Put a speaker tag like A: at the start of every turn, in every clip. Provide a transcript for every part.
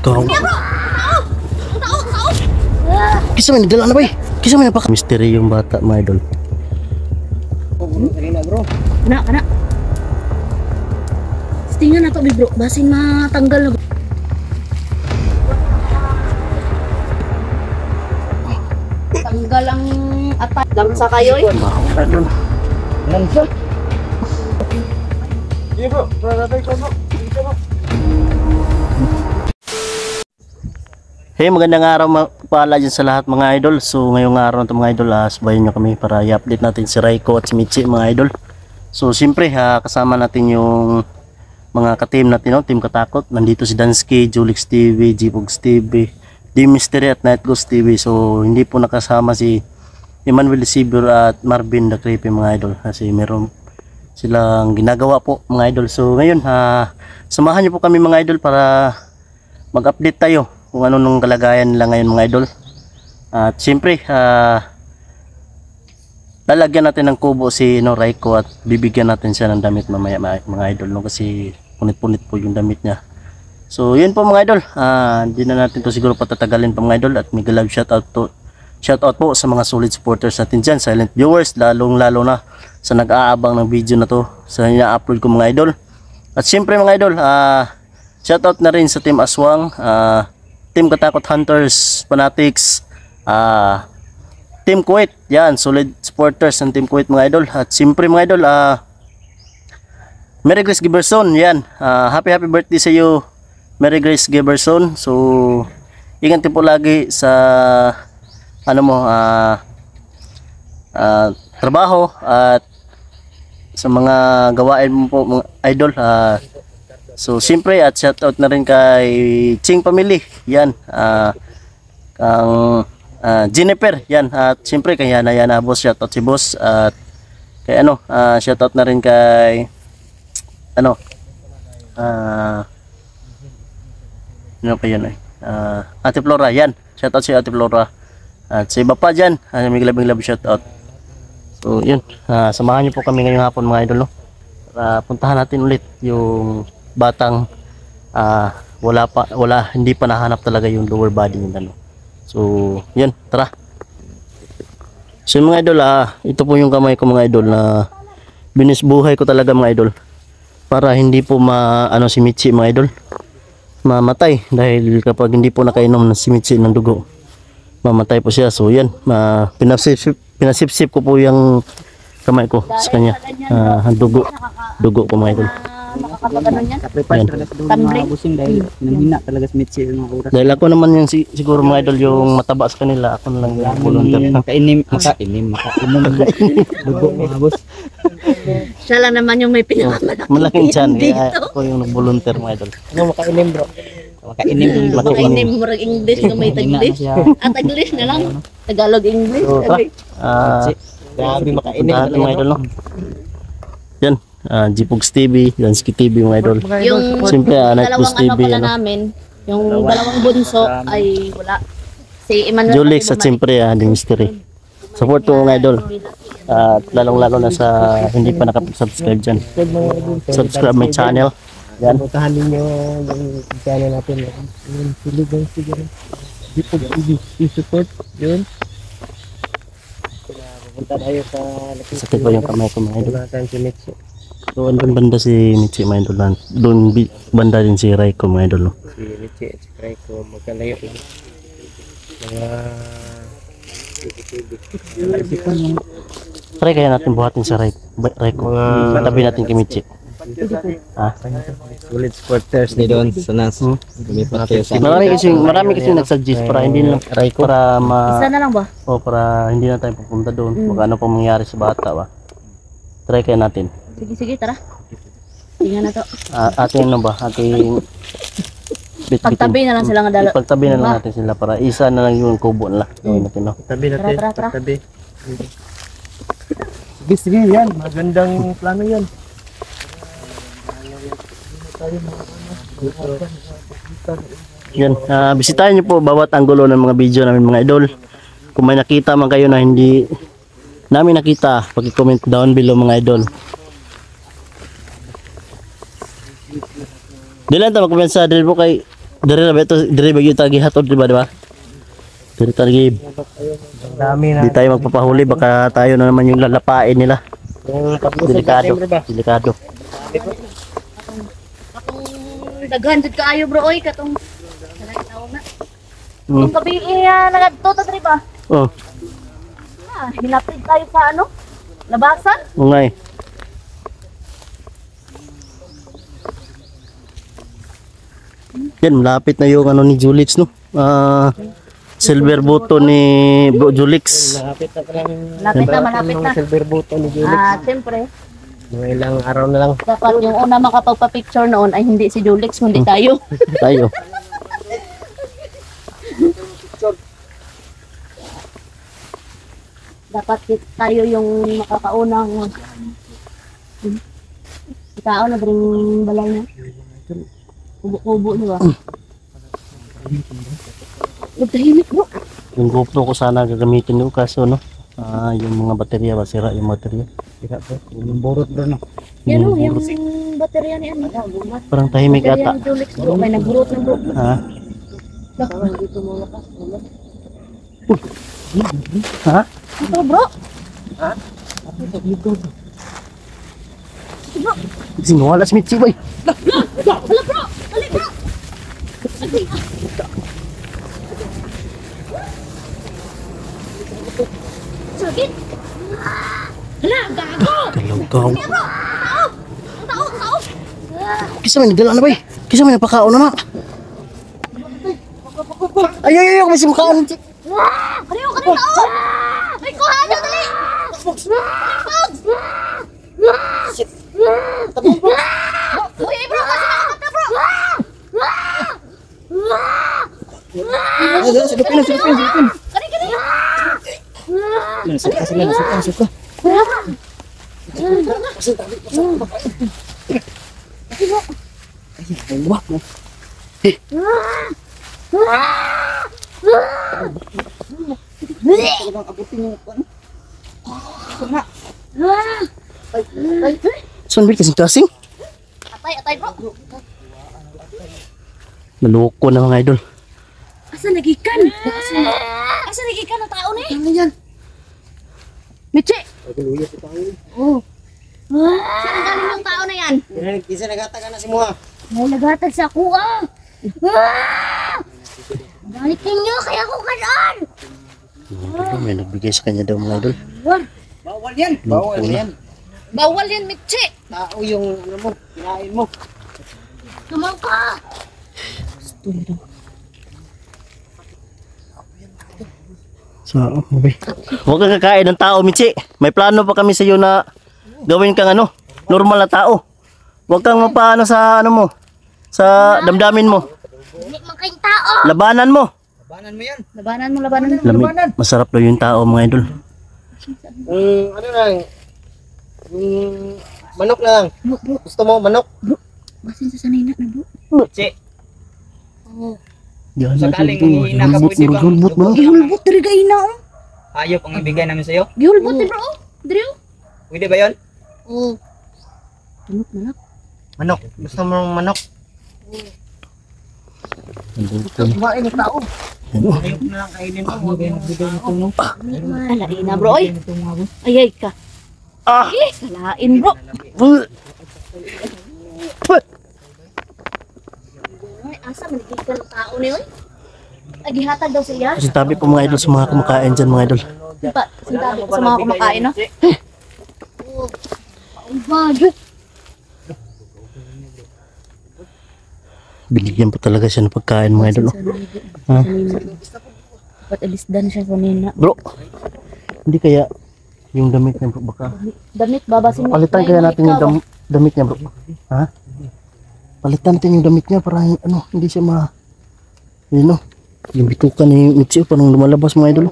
A: Tao. Kisa may nagdala na ba eh? Kisa may napaka misteri yung bata mga idol.
B: Kana. Tingnan na to bro, basin matanggal na. Tanggal ang atat lang sa kayo eh.
A: Lansa.
C: Iya bro, ratay ko bro.
A: Hey, magandang araw pala dyan sa lahat mga idol. So ngayong araw na mga idol, sabayan nyo kami para i-update natin si Raiko at si Michi mga idol. So siyempre kasama natin yung mga ka-team natin, no? Team Katakot. Nandito si Dansky, Julix TV, Gpogs TV, D Mystery at Night Ghost TV. So hindi po nakasama si Emmanuel Sibur at Marvin the Creepy mga idol kasi meron silang ginagawa po mga idol. So ngayon samahan niyo po kami mga idol para mag-update tayo kung ano nung kalagayan nila ngayon mga idol. At siyempre lalagyan natin ng kubo si Raiko at bibigyan natin siya ng damit mamaya mga idol, no? Kasi punit-punit po yung damit niya. So yun po mga idol, hindi na natin to siguro patatagalin pa mga idol. At mega love shoutout po sa mga solid supporters natin dyan, silent viewers, lalong lalo na sa nag-aabang ng video na to sa ina-upload ko mga idol. At siyempre mga idol, shoutout na rin sa Team Aswang, Team Katakot Hunters, Fanatics, Team Kuwait, yan, solid supporters ng Team Kuwait mga idol. At siyempre mga idol, Mary Grace Giberson, yan, happy birthday sa iyo Mary Grace Giberson. So ingat po lagi sa trabaho at sa mga gawain mo po mga idol. So siyempre at shoutout na rin kay Ching Family, yan, kang Jennifer, yan, at siyempre kay Yana boss, shoutout si boss. At kay shoutout na rin kay ano pa yan Ate Flora, yan, shoutout si Ate Flora. At sa iba pa dyan, may labing shoutout. So yun, samahan niyo po kami ngayong hapon mga idol, no? Para puntahan natin ulit yung batang hindi pa nahanap talaga yung lower body nila, no? So yun, tara. So mga idol, ito po yung kamay ko mga idol na binisbuhay ko talaga mga idol para hindi po si Michi mga idol mamatay, dahil kapag hindi po nakainom ng si Michi ng dugo, mamatay po siya. So yan, pinasipsip ko po yung kamay ko sa kanya, dugo ko mga idol.
B: Makakapagano niyan.
C: Tumbling. Dahil nanghina talaga si Mitzi ng mga oras.
A: Dahil ako naman yung siguro mga idol yung mataba sa kanila, ako na lang yung volunteer.
C: Makainim dugo mga boss.
B: Siya lang naman yung may
A: malaking tiyan, kaya ako yung volunteer mga idol.
C: Ano makainim bro?
B: Makainim murag English na may Taglish. Taglish na lang. Tagalog English.
C: Grabe makainim
A: mga idol, no? Yan, Gpogs TV, Dansky TV mga idol.
B: Yung
A: siyempre Night Ghost TV,
B: namin, yung dalawang bunso ay wala. Si Emmanuel
A: Julix at siyempre D Mystery. Support po mga idol. At lalong-lalo na sa hindi pa nakapag-subscribe dyan, subscribe my channel. Yan.
C: Puntahan ninyo yung channel natin. Pili lang siguro. Gpogs TV, i-support yun. Punta tayo sa
A: sakit pa yung kamay ko mga idol.
C: si Mitzi.
A: So andun banda si Michi mga idol, doon banda din si Raiko mga idol, no?
C: Si Mitzi at si Raiko magkalayo lang.
A: Try kaya natin buhatin si Raiko, tabi natin kay Michi.
C: Solid supporters ni doon sa nas.
A: Marami kasi nagsuggest para hindi na Raiko, para
B: isa na lang ba?
A: Para hindi na tayo pupunta doon. Kung ano pang mangyari sa bata ba. Try kaya natin.
B: Sige, tara. Tingnan na to.
A: Ating
B: pagtabi na lang sila nga dala.
A: Pagtabi na lang natin sila para isa na lang yung kubo nila. Gawin natin, no?
C: Tabi natin.
B: Tara.
C: Tabi. Sige, yan. Magandang plano yan.
A: Yan, bisitahin niyo po bawat anggulo ng mga video namin mga idol. Kung may nakita man kayo na hindi namin nakita, pag-comment down below mga idol. Dilan ta magkomenta dili po kay Dari na ba ito? Dari ba yung tagi hatod, di ba? Dari tagi.
C: Ang dami na.
A: Di tayo magpapahuli, baka tayo na naman yung lalapain nila.
C: Yung tatlo sa
A: Delikado.
C: December ba?
A: Delikado.
B: Katong daghan jud kaayo bro oy katong tawag na.
A: Hmm.
B: Kung gabi nagadto ta diri ba?
A: Oh,
B: Hinapid tayo sa ano? Labasan?
A: ungay. Yan, malapit na yung ano ni Julix, no? Silver button ni Bro Julix.
C: Malapit na palang
B: Malapit na.
C: silver button ni Julix.
B: Siyempre,
C: Mga ilang araw na lang.
B: dapat yung una makapagpa-picture noon ay hindi si Julix, kundi tayo.
A: Tayo.
B: Dapat tayo yung makakaunang tao na ring balay na. Kubo-kubo di ba? Magtahimik bro.
A: Yung GoPro ko sana gagamitin ko kaso no. Yung mga baterya ba sira yung baterya.
C: Sira po. Yung borot doon.
B: Yan o, yung baterya ni ano.
A: Parang tahimik
B: Baterya
A: ata.
B: ni Julix bro, may nagburot na bro.
A: Ha? Ha?
B: Ito bro.
A: Sinwala si Mitzi boy.
B: Hala bro, dali bro. Sakit. Hala, gago.
A: Kalagaw.
B: Tao, tao.
A: Kisa may nagdala na boy. Kisa may napakaon na na. Ay ay ay, may simakaon.
B: Kaniyo, kaniyo tao. Ay, kuha na, dali. Uy, bro, kasi nakakata bro.
C: Silupin.
B: Kani, kani.
C: Nasuka sila, nasuka.
A: Saan ba kasing-kasing?
B: Atay, atay bro.
A: Naloko na mga idol.
B: Asa nagikan? Asa nagikan ang tao ni? Ano yan? Michi! Oh. Saan ang galing yung tao na yan?
C: Kisa nagataga na si Muha.
B: May naghatag sa kuha. Balik ninyo, kaya ako kanon!
A: May nagbigay sa kanya daw mga idol.
C: Bawal yan. Bawal yan.
B: Bawal yan, Michi!
C: Tao yung ano mo, kinain mo.
B: Tumang ka!
A: So, okay. Huwag kang kakain ng tao, Michi. May plano pa kami sa iyo na gawin kang ano, normal na tao. Huwag kang mapaano sa ano mo, sa damdamin mo.
B: Hindi man kayong tao!
C: Labanan
A: Labanan mo.
C: mo yan.
B: Labanan mo, labanan mo.
A: Lamig. Masarap daw yung tao, mga idol.
C: Ano lang, yung manok na lang. Gusto mo manok?
B: Basin sa sanay na, bro.
C: Si.
B: Oh.
A: Yan
C: Sa
A: na
C: galing
A: siya.
C: hinakapoy, di ba?
A: Hulbot mo.
B: Gihulbot, diri ka ina, oh.
C: Hayop ang ibigay namin sa'yo.
B: Gihulbot, bro. Diri, oh.
C: Pwede ba yun?
B: Oh. Manok, manok.
C: Manok. Gusto mo manok? Kumain ng tao. Hayop na lang kainin mo. Huwag yung nagbigay nito mo.
B: Kalain na, bro, oy. Ay, ay ka. Kalain, bro. Ay, asa, manikita ng tao ni, oy. Ay, gihatag daw siya.
A: Sintabi po mga idol sa mga kumakain dyan, mga idol.
B: Diba, sintabi ko sa mga kumakain, no? Oh. Ang bago.
A: Binigyan po talaga siya ng pagkain, mga idol. Ha?
B: Dapat alisdan siya sa nina.
A: Bro, hindi kaya yung damit niya, bro, baka
B: Damit, babasin mo.
A: palitan kaya natin yung damit niya, bro. Ha? Palitan natin yung damit niya para ano, hindi siya yun, no? Yung bitukan ni Mitsi, parang lumalabas, mga idol.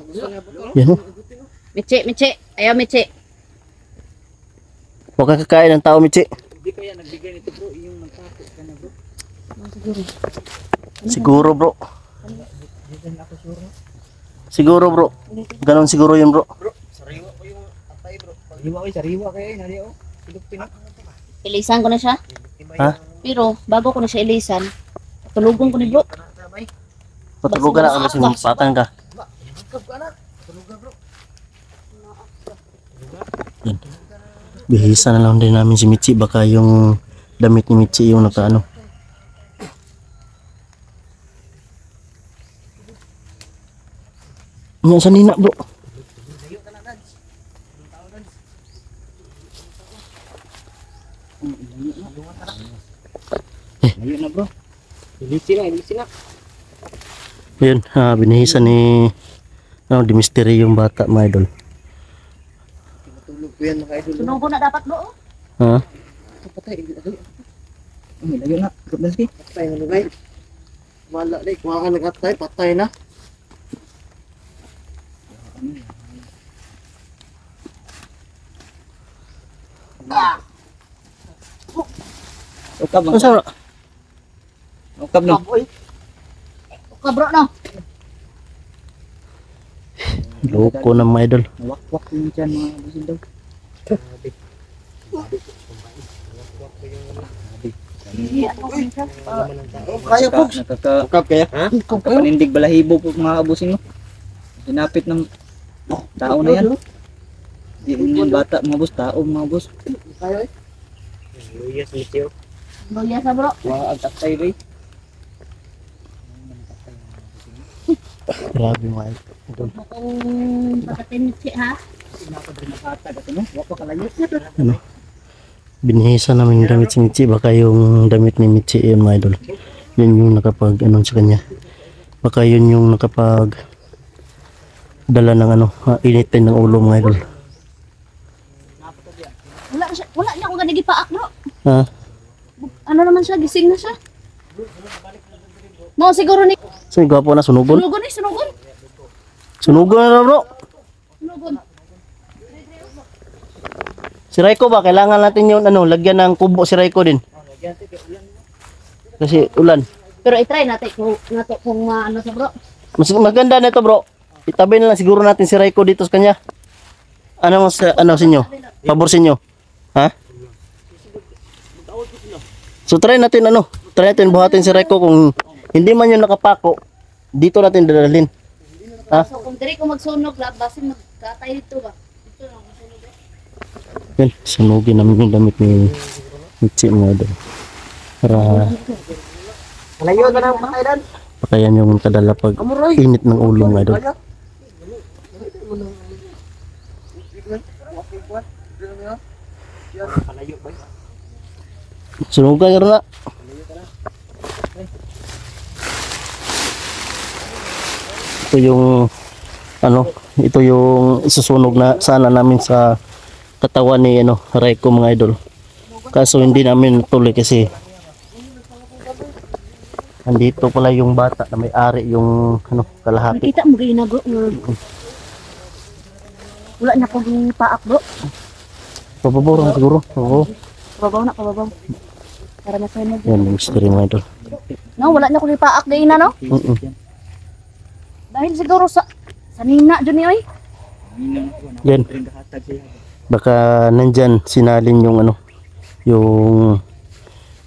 A: Yan, no?
B: Michi, Michi. Ayaw, Michi.
A: Huwag kang kakain ng tao, Mitsi.
C: Hindi kaya nagbigay nito bro, yung nagtapo ka na bro.
A: Siguro, bro. Siguro, bro. Ganon siguro yun, bro.
C: Bro, sariwa ko yung atay bro. Sariwa kayo, nari o. Silupin ako.
B: Ilisan ko na siya.
A: Ha?
B: Pero, bago ko na siya ilisan, tulugon ko ni bro.
A: Patulugan na kasi mapakan ka. Yan. Bihisa na lang din namin si Michi, baka yung damit ni Michi yung nakaano. Yan sa nina bro.
C: Layo na bro. Ilisi na.
A: Ayun, binihisa ni di mystery yung bata mga idol.
C: Tulog ko yan mga idol.
B: Sunugo na dapat bro.
A: Ha?
C: Patay. Layo na. Patay. Patay na lugay. Wala na. Kuha ka nag-atay. Patay na. Ukab
A: Ano sa
C: Ukab no.
B: Ka bro no.
A: loko na mga idol.
C: Wakwak yung dyan mga busin daw. Kaya po. Ukab kaya? Kapanindig balahibo po mga abusin mo. Hinapit ng tao na yan. Di yung bata mga bus, tao mga bus. Kaya eh. Luyas Mityo.
B: Luyas sa bro.
C: Wah, ang taktay rin.
A: Grabe mga idol.
B: Kung pagkatin si ha.
A: Ano? Binihisa namin yung damit si Michi, baka yung damit ni Michi yun mga idol. Yun yung nakapag ano sa kanya. Baka yun yung nakapag dala ng initin ng ulo mga idol.
B: Wala niya akong ganagipaak bro.
A: Ha?
B: Ano naman siya, gising na siya. Mo siguro ni
A: So yung gwapo na sunugon?
B: sunugon ni sunugon.
A: Sunugon na bro!
B: Sunugon.
A: Si Raiko ba? Kailangan natin yung lagyan ng kubo si Raiko din. Kasi ulan.
B: Pero i-try natin kung ano sa bro.
A: Mas maganda na ito bro. Itabi na lang siguro natin si Raiko dito sa kanya. Ano sa inyo? Pabor sa inyo? Ha? So try natin try natin buhatin si Raiko kung hindi man yung nakapako. Dito natin dadalhin. Ha?
B: So kung diri ko magsunog basin magkatay dito ba? Dito lang magsunog.
A: Yan, sunugin namin yung damit ni Michi mga idol. Para
C: Malayo ka na patay dan.
A: baka yan yung kadala pag init ng ulo mga idol. Sunugan ka na. Ito yung ito yung isusunog na sana namin sa katawan ni Raiko mga idol. Kaso hindi namin tuloy kasi andito pala yung bata na may ari yung kalahati.
B: Nakita mo gina bro. Wala na akong paak bro.
A: Papaborong siguro. Oo.
B: Pababaw na pababaw. Para masunog.
A: Yan yung mystery mga idol.
B: No, wala na akong paak gina no. Dahil siguro sa nina dyan oy.
A: Yan. Baka nandyan sinalin yung yung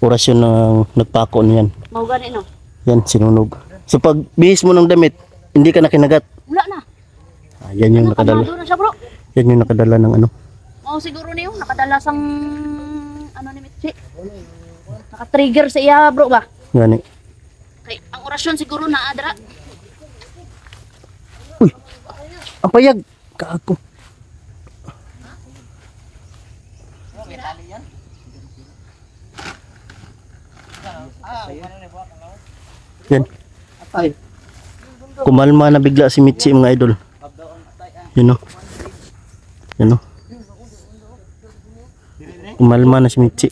A: orasyon ng nagpako niyan.
B: Mau gani no.
A: Yan, sinunog. So pag bihis mo ng damit, hindi ka na kinagat.
B: Wala na.
A: Yan yung nakadala.
B: Kamado na siya bro.
A: Yan yung nakadala ng
B: Mau siguro niyo nakadala sang ni Mitsi. Naka-trigger sa iya bro ba?
A: Gani.
B: Kay ang orasyon siguro na adra.
A: Uy! Ang payag! Kaako. Yan. Kumalma na bigla si Michi mga idol. Yan o. Yan o. Kumalma na si Michi.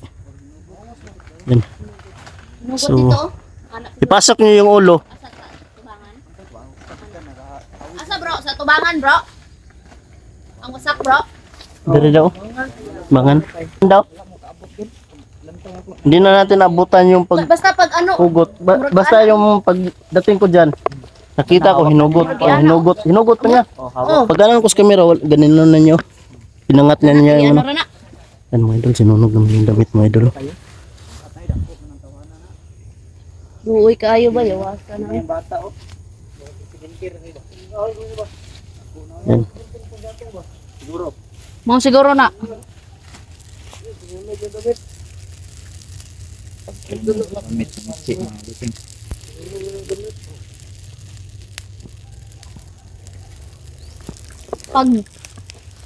A: Yan. So, ipasok niyo yung ulo.
B: Asa bro? Sa tubangan bro? Ang wasak bro?
A: Dari daw. Bangan. Daw. Hindi na natin abutan yung
B: Basta pag
A: hugot. Basta yung pagdating ko dyan, nakita ko hinugot pa niya. Pag ganon ko sa camera, ganun na niyo. Pinangat niya yung
B: na.
A: Yan mga idol, sinunog naman yung damit mga idol.
B: Buoy kaayo ba yawas ka na.
A: Yan.
B: Mau siguro na.
C: Damit si Mitsi mga busing.
B: Pag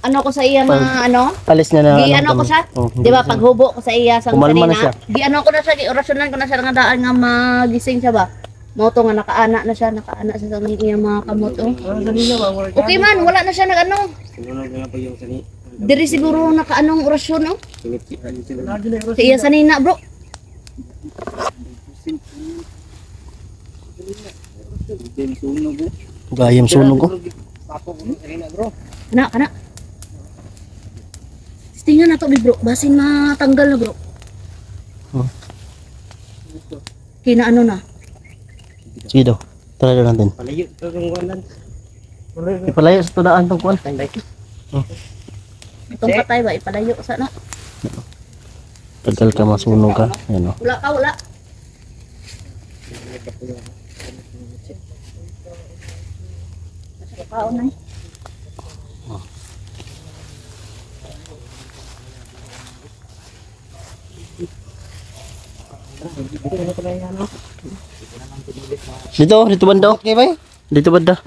B: ano ko sa iya na ano,
A: Alis niya na.
B: gi ano ko siya,
A: Oh,
B: di ba pag hubo ko sa iya sa
A: Kumalma na
B: kanina,
A: siya.
B: gi ano ko na siya, gi orasyonan ko na siya nga daan nga magising siya ba. Mao to nga nakaana na siya sa iya mga kamot oh. Okay man, wala na siya nag ano. Diri siguro nakaanong orasyon oh. Sa iya sa nina bro.
A: Gayam sunog ko.
B: Kana. Tingnan na to bro, basin matanggal na bro.
A: Hmm.
B: Kina ano na?
A: Sige daw. Try daw natin. Ipalayo sa tudaan tong kuan.
B: Itong patay ba ipalayo sa na?
A: Tagal ka masunog ka. Ayan o.
B: Wala ka wala. Kaon na.
A: Dito banda. Okay ba? Dito banda.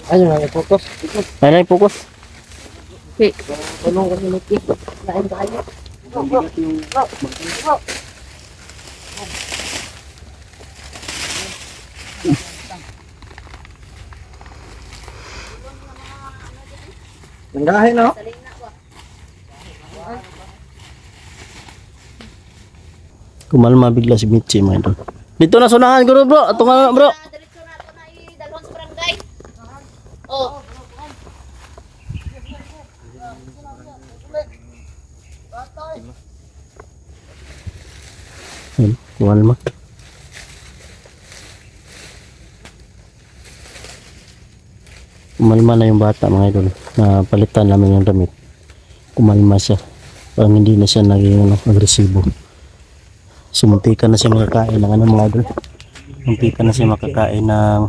A: Ayun na, focus. Ayun na, focus.
B: Okay. Tulong ko ni Nicky. Lain tayo.
A: Nanggahin no? Kumalma bigla si Mitzi mga idol. Dito na sunahan ko bro. Ato nga bro.
B: Diretso na to na dalawang sa barangay. Oh.
A: Ayun, kumalma. Kumalma na yung bata mga idol. Napalitan namin yung damit. Kumalma siya. Parang hindi na siya naging agresibo. Sumuntikan na siya makakain ng ano mga idol. Sumuntikan na siya makakain ng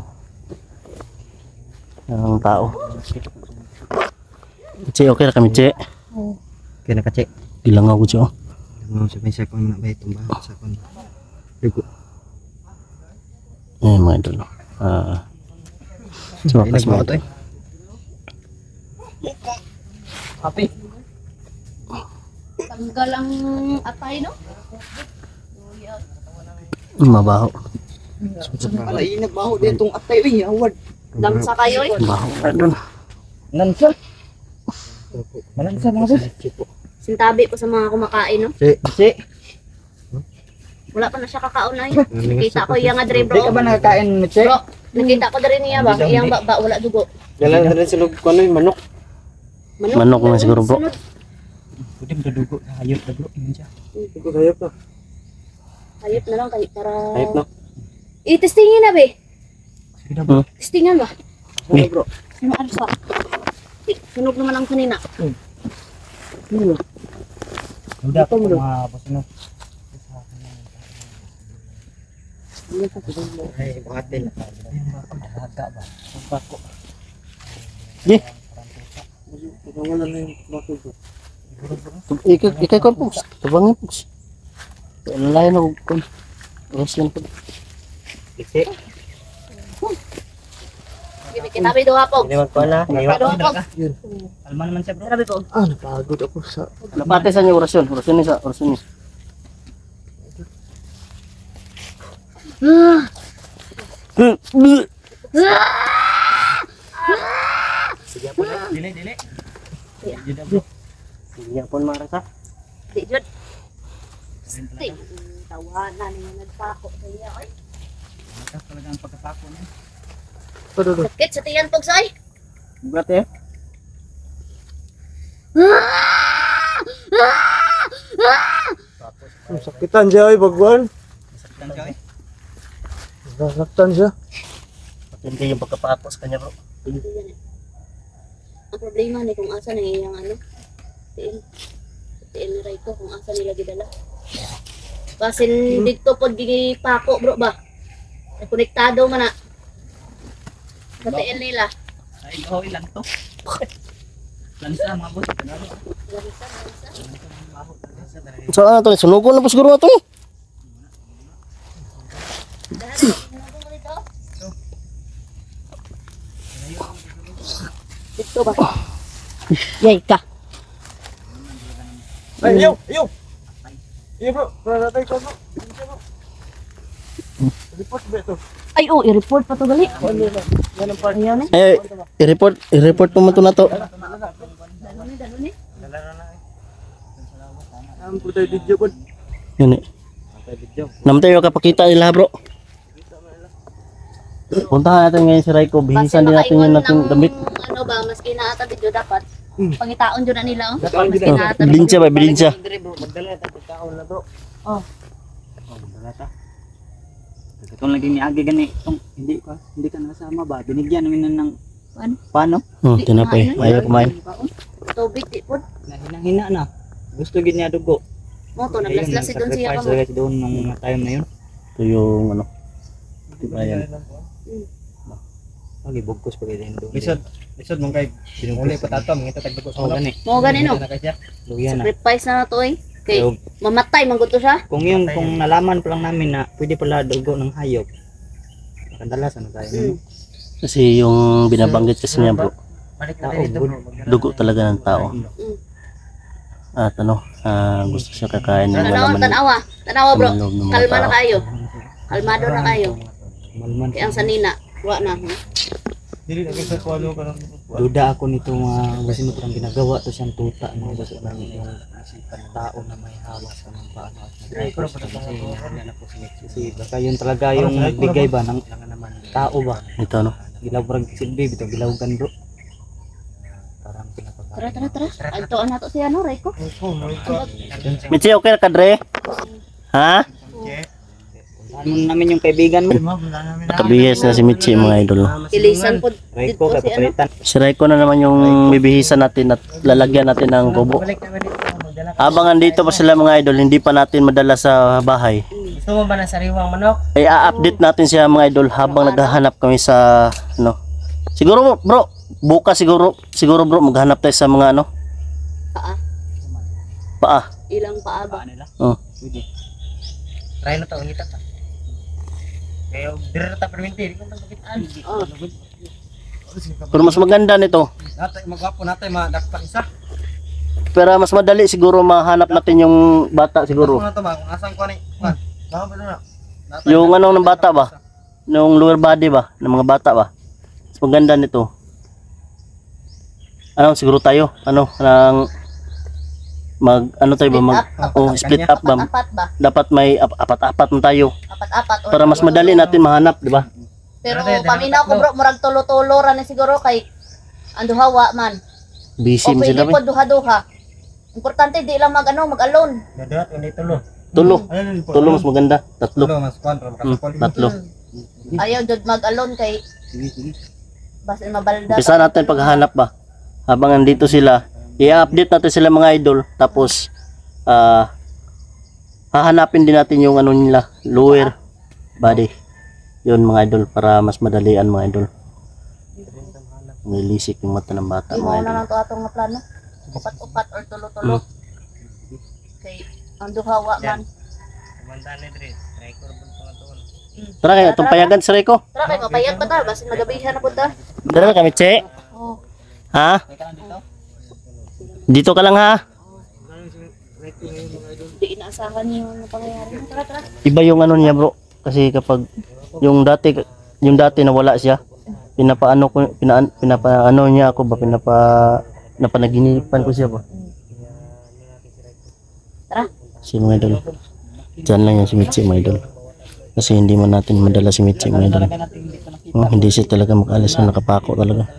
A: tao. Che, okay na kami che.
C: Okay na ka, Che.
A: Bilang ako che.
C: Ano sa pinsa ko na ba itong bahay sa kon. Dugo.
A: Ayan mga idol. Sa wakas mga idol.
C: Happy.
B: Tanggal ang atay no?
A: Mabaho.
C: Ala inag baho ditong atay uy, award.
B: Damsa kayo eh.
A: Mabaho mga idol.
C: Nansa. Manansa mga boss.
B: Sintabi po sa mga kumakain no?
C: Si.
B: Wala pa na siya kakaon na yun. Nakita ko iya nga dre bro.
C: Di ka ba nakakain mo, Che?
B: Bro, nakita ko dre niya ba? Iyang ba wala dugo.
C: Dala na rin sa loob ko ano yung manok.
A: Manok na siguro bro.
B: Sunod.
C: Pwede mo dugo, hayop na bro. Yun siya.
A: Hayop na.
B: Hayop na lang kahit para...
A: Hayop na.
B: I-testingin na be.
C: Sige na bro.
B: Testingan ba?
A: Eh,
B: Bro, sino aras pa? Sunog naman ang kanina.
C: Udah ko mga boss no. Ay, batin. Daga ba? Bako.
A: Di. Ikay ko po. Tabangin po. Lalay na ko. Rosyan po.
C: Isi.
B: Kita be doha po.
C: Hindi magkuha na.
B: Kita doha po.
C: Alma naman siya bro.
B: Sabi po.
A: Napagod ako sa... Napate sa niya orasyon. Orasyon niya sa orasyon niya.
C: Sige po na. Dili. Dili bro.
A: Sige po marasa.
B: Di jud. Stay. Tawanan niya nagpako sa iya oy.
C: Matas talaga ang pagkapako niya.
B: Sakit sa tiyan pog say.
A: Bugat eh.
D: Sakitan siya ay bagwan.
C: Saktan siya eh.
D: Saktan siya.
A: Hindi yung pagkapakos kanya bro.
B: Ang problema ni kung asa nang iyang ano. Tiin. Tiin na ray ko kung asa nila gidala. Basin dito pod gipako bro ba. Konektado man na. Sa TL nila.
C: Ay, ilan to? Lansa, mga boss.
A: Saan na to? Sunugon na po siguro na to.
B: Dito ba? Yay ka.
D: Ay, iyo! Iyo! Iyo bro, para natin ko bro. Report ba ito?
B: Ay oh, i-report pa to gali.
D: Yan ang part.
B: Ayaw ni.
A: Eh, i-report po mo to na to.
B: Dalo ni.
D: Ang puto yung video po.
A: Yun eh. Namatay yung kapakita nila bro. Puntahan natin ngayon si Raiko. Bihisan din natin yung natin damit.
B: Ano ba, maski na ata video dapat. Pangitaon jud na nila oh. Maski na ata.
A: Bilinsya ba? Bilinsya.
D: Magdala tayo pagkaon na bro.
B: Oh.
C: Dalata. Kung lagi ni Agi gani, hindi ka nasama ba? Binigyan namin ng
B: Ano?
C: paano?
A: Tinapay. Ayaw kumain.
B: Tubig di pod.
C: Nahinang-hina na. Gusto gid niya dugo.
B: Mo to naglaslas doon siya
C: Sacrifice
B: ka.
C: talaga doon nung time na yun.
A: Ito yung ano. Tibayan.
C: Lagi bugkos pa din doon.
D: Lisod mong kay sinuli patato, mga tatagdag ko sa
C: Oh,
D: ulam.
C: gani.
B: Mo gani no.
C: Luya na.
B: Sacrifice na to eh. Kay
C: Pero
B: mamatay man gud to siya.
C: kung nalaman pa lang namin na pwede pala dugo ng hayop. Makadalasan na tayo. no?
A: Kasi yung binabanggit kasi niya bro.
C: Tao, good.
A: Dugo talaga ng tao. At ano, gusto siya kakain ng malaman.
B: Tanawa bro.
A: ng loob ng mga
B: Kalma na
A: tao.
B: kayo. Kalmado na kayo.
C: Malman.
B: Kaya ang sanina, wa na.
D: Dili na sa kwalo ka lang.
C: Duda ako nito mga kasi mo parang ginagawa to siyang tuta no basta lang yung tao na may hawak sa mga paano kasi baka yun talaga yung nagbigay ba ng tao ba
A: Ito no.
C: gilaw parang silbi bitaw gilaw-gan bro parang pinapakain
B: Tara. Antoan na to si ano, Reiko.
A: Michi, okay na ka Dre? Ha?
C: ano namin yung kaibigan mo
A: Nakabihis na si Michi mga idol.
B: Ilisan pod
C: Raiko
B: dito
C: kay
B: si ano.
C: papalitan
A: Si Raiko na naman yung bibihisan natin at lalagyan natin ng kubo. Habang andito pa sila mga idol, hindi pa natin madala sa bahay.
D: Gusto mo ba ng sariwang manok?
A: Ay a-update natin siya mga idol habang naghahanap kami sa ano. Siguro bro, bukas siguro bro maghanap tayo sa mga ano. Paa.
B: Ilang paa ba?
C: nila
A: Oh.
D: Try na to, ngita ta. Kaya dire ta perminti, di ko tagitan.
B: Oh.
A: Pero mas maganda nito.
D: Natay magwapo natay madakpa isa.
A: Pero mas madali siguro mahanap natin yung bata siguro.
D: Ano to ba? Kung asan ko ni? Man. Tama ba na?
A: Yung anong ng bata ba? Nung lower body ba? Ng mga bata ba? Mas maganda nito. Ano siguro tayo? Ano ng ano tayo ba split up ba?
B: Apat ba?
A: Dapat may apat-apat na tayo
B: Apat-apat.
A: para mas madali natin mahanap, di ba?
B: Pero paminaw ko bro, murag tulo-tulo ra na siguro kay anduhawa man.
A: Busy
B: O
A: man
B: pwede
A: sila.
B: po duha-duha. Importante di lang mag-alone.
D: Dadat ulit tulo.
A: Tulo.
D: Ayun po.
A: Tulo mas maganda. Tatlo.
D: Tulo mas kwan para makapol.
A: Tatlo.
B: Ayaw jud mag-alone kay basin mabalda.
A: Umpisa natin paghahanap ba? Habang andito sila, i-update natin sila mga idol. Tapos, hahanapin din natin yung ano nila, lower body. Yun mga idol, para mas madalian mga idol. Nilisik yung mata ng bata
B: Imo
A: mga
B: na
A: idol.
B: lang to atong nga plano. Upat-upat or tulo-tulo. Kay anduhawa man.
D: Kumandali dire. Try ko rin pa to.
A: Tara kayo, itong payagan sa Rico.
B: Tara kay mapayag pa ta basin magabihan na pud ta.
A: Tara kami, Che.
B: Oh.
A: Ha? Dito ka lang ha?
B: Di inaasahan yung pangyayari. Tara.
A: Iba yung ano niya bro. Kasi kapag yung dati nawala siya, pinapaano niya ako ba, pinapanaginipan ko siya ba.
B: Tara.
A: Si mga idol. Diyan lang yan si Michi mga idol. Kasi hindi man natin madala si Michi mga idol. Hindi siya talaga makalis na nakapako talaga.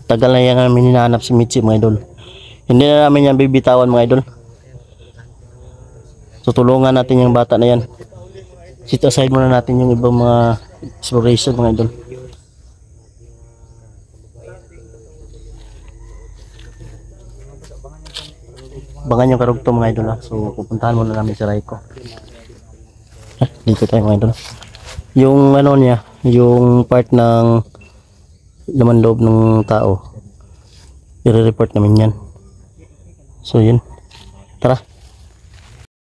A: Tagal na yan namin hinahanap si Michi mga idol. Hindi na namin yan bibitawan mga idol. Tutulungan natin yung bata na yan. Sit aside muna natin yung ibang mga exploration mga idol. abangan yung karugto mga idol ha. So pupuntahan muna namin si Raiko. Dito tayo mga idol. Yung ano niya, yung part ng laman loob ng tao, i-report namin yan. So yun, tara.